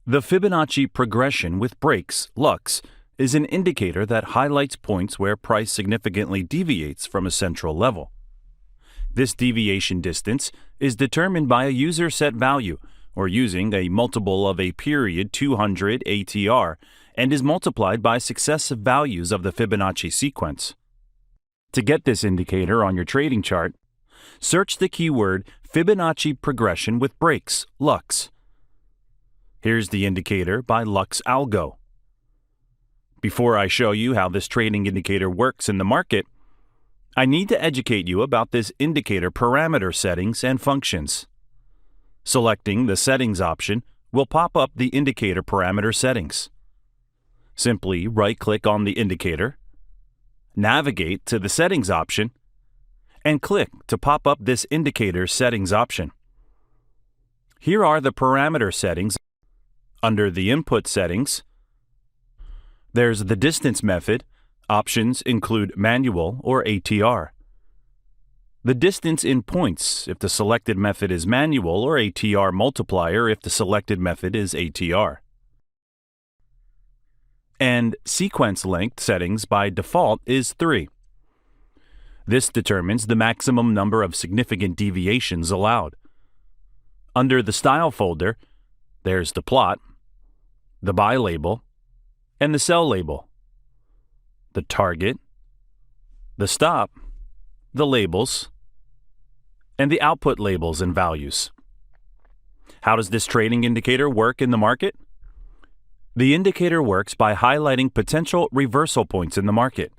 The Fibonacci progression with breaks, LUX, is an indicator that highlights points where price significantly deviates from a central level. This deviation distance is determined by a user set value, or using a multiple of a period 200 ATR, and is multiplied by successive values of the Fibonacci sequence. To get this indicator on your trading chart, search the keyword Fibonacci progression with breaks, LUX. Here's the indicator by LUX Algo. Before I show you how this trading indicator works in the market, I need to educate you about this indicator parameter settings and functions. Selecting the Settings option will pop up the indicator parameter settings. Simply right-click on the indicator, navigate to the Settings option, and click to pop up this indicator settings option. Here are the parameter settings. Under the Input settings, there's the distance method. Options include manual or ATR. The distance in points if the selected method is manual, or ATR multiplier if the selected method is ATR. And sequence length settings by default is 3. This determines the maximum number of significant deviations allowed. Under the Style folder, there's the plot, the buy label, and the sell label, the target, the stop, the labels, and the output labels and values. How does this trading indicator work in the market? The indicator works by highlighting potential reversal points in the market.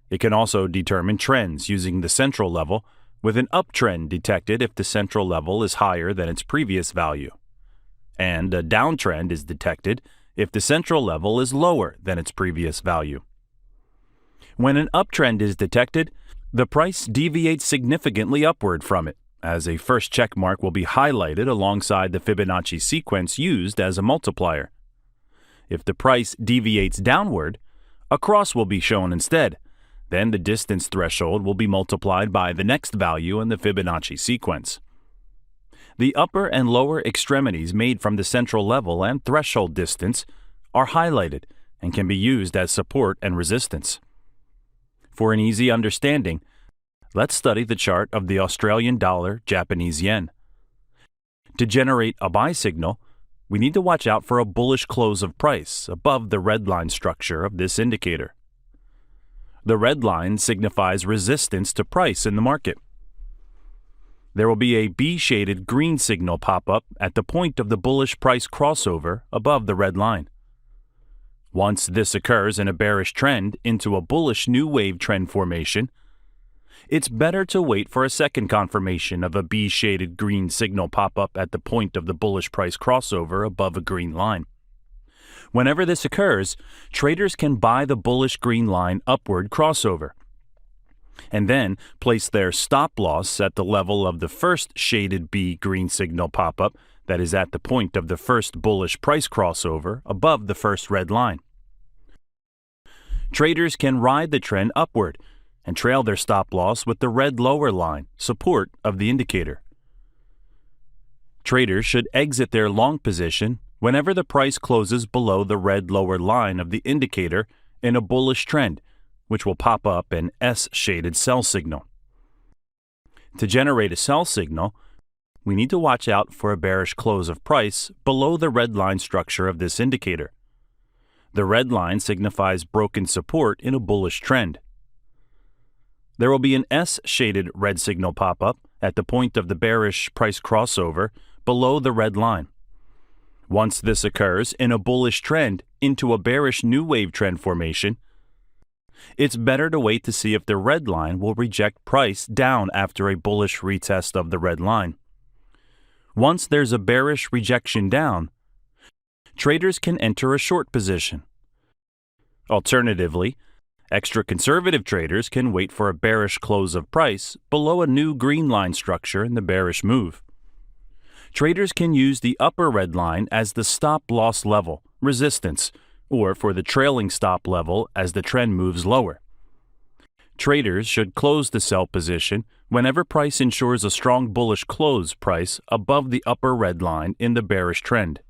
It can also determine trends using the central level, with an uptrend detected if the central level is higher than its previous value, and a downtrend is detected if the central level is lower than its previous value. When an uptrend is detected, the price deviates significantly upward from it, as a first check mark will be highlighted alongside the Fibonacci sequence used as a multiplier. If the price deviates downward, a cross will be shown instead. Then the distance threshold will be multiplied by the next value in the Fibonacci sequence. The upper and lower extremities made from the central level and threshold distance are highlighted and can be used as support and resistance. For an easy understanding, let's study the chart of the Australian dollar Japanese yen. To generate a buy signal, we need to watch out for a bullish close of price above the red line structure of this indicator. The red line signifies resistance to price in the market. There will be a B-shaded green signal pop up at the point of the bullish price crossover above the red line. Once this occurs in a bearish trend into a bullish new wave trend formation, it's better to wait for a second confirmation of a B-shaded green signal pop up at the point of the bullish price crossover above a green line. Whenever this occurs, traders can buy the bullish green line upward crossover, and then place their stop loss at the level of the first shaded B green signal pop-up that is at the point of the first bullish price crossover above the first red line. Traders can ride the trend upward and trail their stop loss with the red lower line, support of the indicator. Traders should exit their long position whenever the price closes below the red lower line of the indicator in a bullish trend, which will pop up an S-shaded sell signal. To generate a sell signal, we need to watch out for a bearish close of price below the red line structure of this indicator. The red line signifies broken support in a bullish trend. There will be an S-shaded red signal pop-up at the point of the bearish price crossover below the red line. Once this occurs in a bullish trend into a bearish new wave trend formation, it's better to wait to see if the red line will reject price down after a bullish retest of the red line. Once there's a bearish rejection down, traders can enter a short position. Alternatively, extra conservative traders can wait for a bearish close of price below a new green line structure in the bearish move. Traders can use the upper red line as the stop loss level, resistance, or for the trailing stop level as the trend moves lower. Traders should close the sell position whenever price ensures a strong bullish close price above the upper red line in the bearish trend.